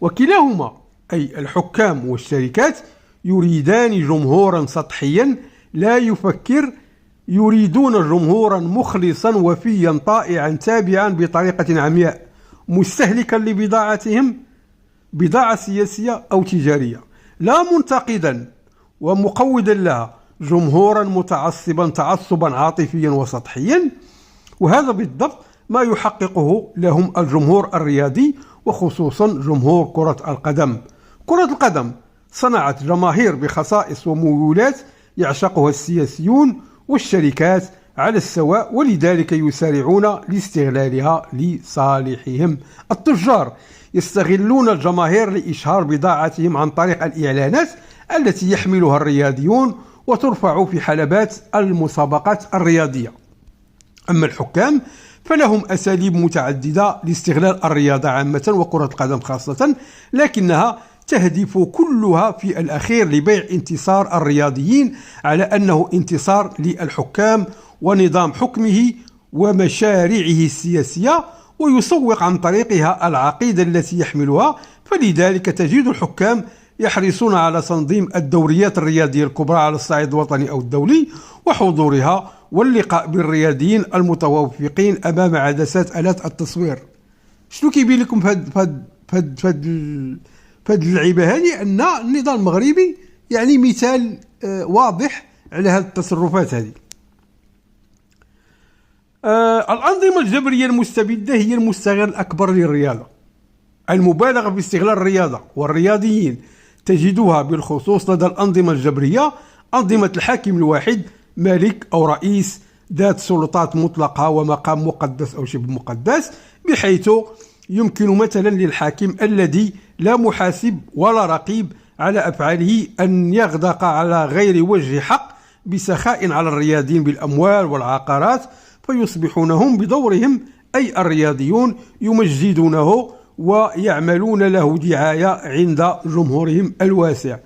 وكلاهما أي الحكام والشركات يريدان جمهورا سطحيا لا يفكر، يريدون جمهورا مخلصا وفيا طائعا تابعا بطريقة عمياء مستهلكا لبضاعتهم، بضاعة سياسية أو تجارية، لا منتقدا ومقودا لها، جمهورا متعصبا تعصبا عاطفيا وسطحيا. وهذا بالضبط ما يحققه لهم الجمهور الرياضي، وخصوصا جمهور كرة القدم. كرة القدم صنعت جماهير بخصائص وميولات يعشقها السياسيون والشركات على السواء، ولذلك يسارعون لاستغلالها لصالحهم. التجار يستغلون الجماهير لإشهار بضاعتهم عن طريق الإعلانات التي يحملها الرياضيون وترفع في حلبات المسابقات الرياضية. أما الحكام فلهم أساليب متعددة لاستغلال الرياضة عامة وكرة القدم خاصة، لكنها تهدف كلها في الأخير لبيع انتصار الرياضيين على أنه انتصار للحكام ونظام حكمه ومشاريعه السياسية، ويسوق عن طريقها العقيدة التي يحملها. فلذلك تجد الحكام يحرصون على تنظيم الدوريات الرياضية الكبرى على الصعيد الوطني أو الدولي وحضورها واللقاء بالرياضيين المتوافقين أمام عدسات آلات التصوير. شنو كيبين لكم فهاد اللعيبة هذه؟ أن النظام المغربي يعني مثال واضح على هذه التصرفات هذه. الأنظمة الجبرية المستبدة هي المستغل الأكبر للرياضة. المبالغة في استغلال الرياضة والرياضيين تجدها بالخصوص لدى الأنظمة الجبرية، أنظمة الحاكم الواحد، ملك أو رئيس ذات سلطات مطلقة ومقام مقدس أو شبه مقدس، بحيث يمكن مثلا للحاكم الذي لا محاسب ولا رقيب على أفعاله أن يغدق على غير وجه حق بسخاء على الرياضيين بالأموال والعقارات، فيصبحون هم بدورهم أي الرياضيون يمجدونه ويعملون له دعاية عند جمهورهم الواسع.